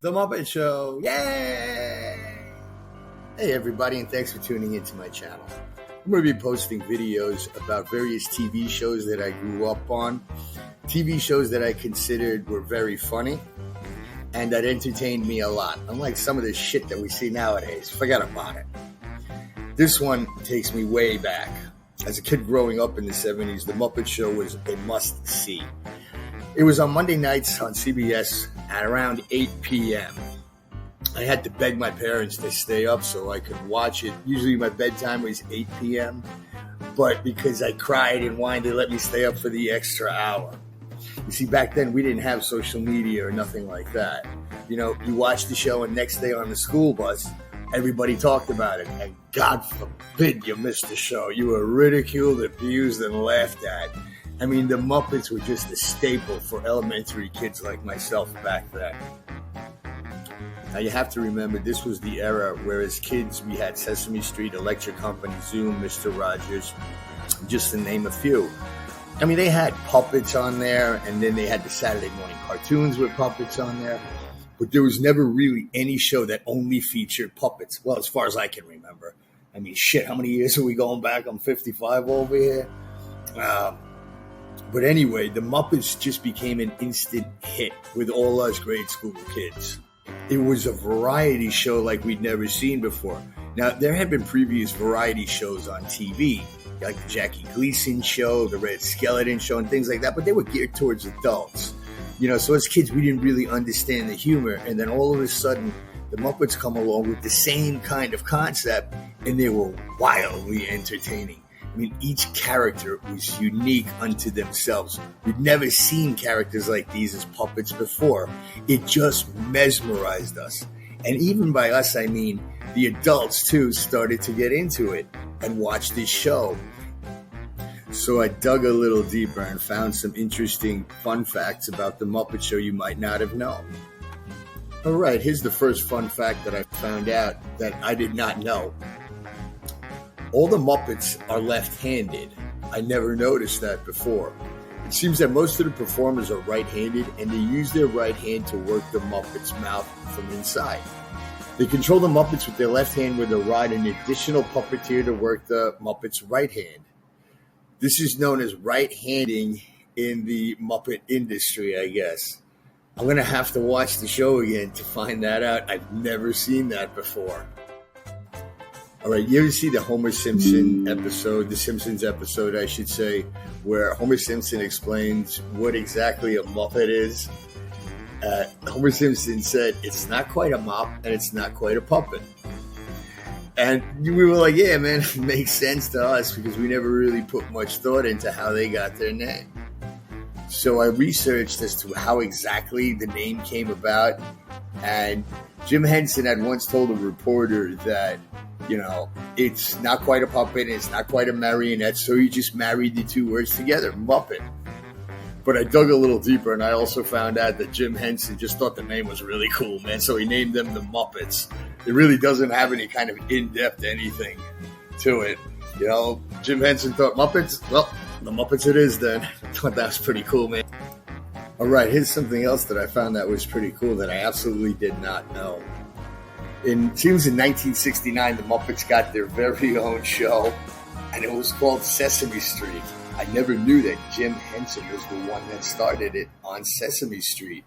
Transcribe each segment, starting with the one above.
The Muppet Show. Yay! Hey everybody, and thanks for tuning into my channel. I'm going to be posting videos about various TV shows that I grew up on, TV shows that I considered were very funny, and that entertained me a lot. Unlike some of the shit that we see nowadays, forget about it. This one takes me way back. As a kid growing up in the 70s, The Muppet Show was a must-see. It was on Monday nights on CBS at around 8 p.m. I had to beg my parents to stay up so I could watch it. Usually my bedtime was 8 p.m., but because I cried and whined, they let me stay up for the extra hour. You see, back then we didn't have social media or nothing like that. You know, you watch the show and next day on the school bus, everybody talked about it. And God forbid you missed the show. You were ridiculed, abused, and laughed at. I mean, the Muppets were just a staple for elementary kids like myself back then. Now, you have to remember, this was the era where as kids we had Sesame Street, Electric Company, Zoom, Mr. Rogers, just to name a few. I mean, they had puppets on there, and then they had the Saturday morning cartoons with puppets on there. But there was never really any show that only featured puppets. Well, as far as I can remember. I mean, shit, how many years are we going back? I'm 55 over here. But anyway, the Muppets just became an instant hit with all us grade school kids. It was a variety show like we'd never seen before. Now, there had been previous variety shows on TV, like the Jackie Gleason show, the Red Skeleton show, and things like that, but they were geared towards adults. You know, so as kids, we didn't really understand the humor, and then all of a sudden, the Muppets come along with the same kind of concept, and they were wildly entertaining. I mean, each character was unique unto themselves. We'd never seen characters like these as puppets before. It just mesmerized us. And even by us, I mean the adults, too, started to get into it and watch this show. So I dug a little deeper and found some interesting fun facts about the Muppet Show you might not have known. All right, here's the first fun fact that I found out that I did not know. All the Muppets are left-handed. I never noticed that before. It seems that most of the performers are right-handed, and they use their right hand to work the Muppet's mouth from inside. They control the Muppets with their left hand with a rod, an additional puppeteer to work the Muppet's right hand. This is known as right-handing in the Muppet industry, I guess. I'm going to have to watch the show again to find that out. I've never seen that before. All right, you ever see the Homer Simpson episode, the Simpsons episode, I should say, where Homer Simpson explains what exactly a Muppet is? Homer Simpson said, it's not quite a mop and it's not quite a puppet. And we were like, yeah, man, it makes sense to us because we never really put much thought into how they got their name. So I researched as to how exactly the name came about. And Jim Henson had once told a reporter that, you know, it's not quite a puppet, it's not quite a marionette, so he just married the two words together, Muppet. But I dug a little deeper, and I also found out that Jim Henson just thought the name was really cool, man, so he named them the Muppets. It really doesn't have any kind of in-depth anything to it. You know, Jim Henson thought Muppets? Well, the Muppets it is then. I thought that was pretty cool, man. All right, here's something else that I found that was pretty cool that I absolutely did not know. It seems in 1969, the Muppets got their very own show, and it was called Sesame Street. I never knew that Jim Henson was the one that started it on Sesame Street.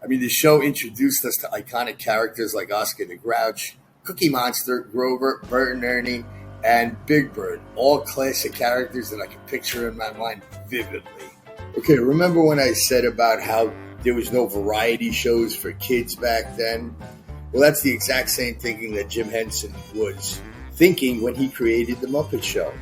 I mean, the show introduced us to iconic characters like Oscar the Grouch, Cookie Monster, Grover, Bert and Ernie, and Big Bird, all classic characters that I can picture in my mind vividly. Okay, remember when I said about how there was no variety shows for kids back then? Well, that's the exact same thinking that Jim Henson was thinking when he created The Muppet Show.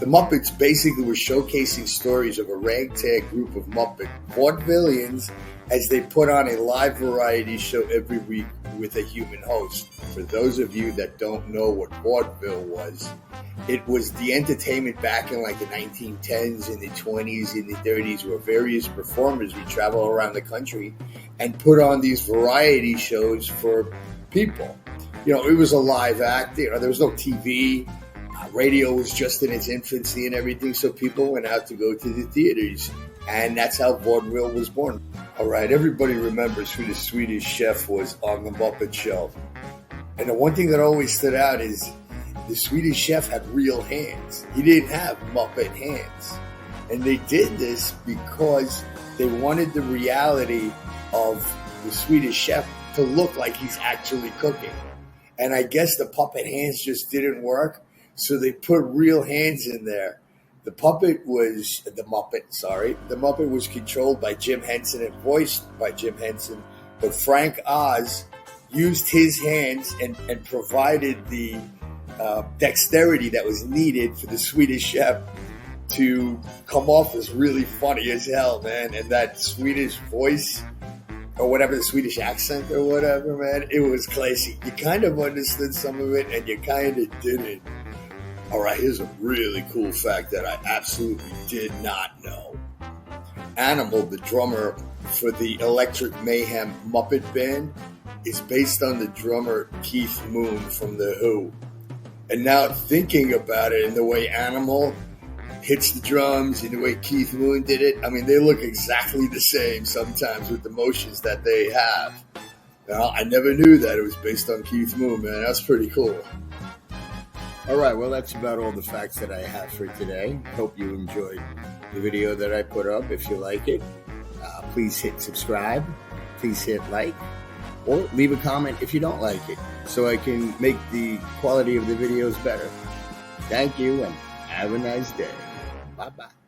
The Muppets basically were showcasing stories of a ragtag group of Muppet vaudevillians as they put on a live variety show every week with a human host. For those of you that don't know what vaudeville was, it was the entertainment back in like the 1910s and the 20s and the 30s where various performers would travel around the country and put on these variety shows for people. You know, it was a live act. You know, there was no TV. Radio was just in its infancy and everything, so people went out to go to the theaters. And that's how vaudeville was born. All right, everybody remembers who the Swedish chef was on the Muppet Show. And the one thing that always stood out is the Swedish chef had real hands. He didn't have Muppet hands. And they did this because they wanted the reality of the Swedish chef to look like he's actually cooking. And I guess the puppet hands just didn't work, so they put real hands in there. The Muppet was controlled by Jim Henson and voiced by Jim Henson, but Frank Oz used his hands and provided the dexterity that was needed for the Swedish chef to come off as really funny as hell, man. And that Swedish voice, or whatever, the Swedish accent or whatever, man, it was classy. You kind of understood some of it and you kind of didn't. All right, here's a really cool fact that I absolutely did not know. Animal, the drummer for the Electric Mayhem Muppet Band, is based on the drummer Keith Moon from The Who. And now thinking about it, and the way Animal hits the drums and the way Keith Moon did it, I mean, they look exactly the same sometimes with the motions that they have. Now, I never knew that it was based on Keith Moon, man. That's pretty cool. All right, well, that's about all the facts that I have for today. Hope you enjoyed the video that I put up. If you like it, please hit subscribe, please hit like, or leave a comment if you don't like it, so I can make the quality of the videos better. Thank you, and have a nice day. Bye-bye.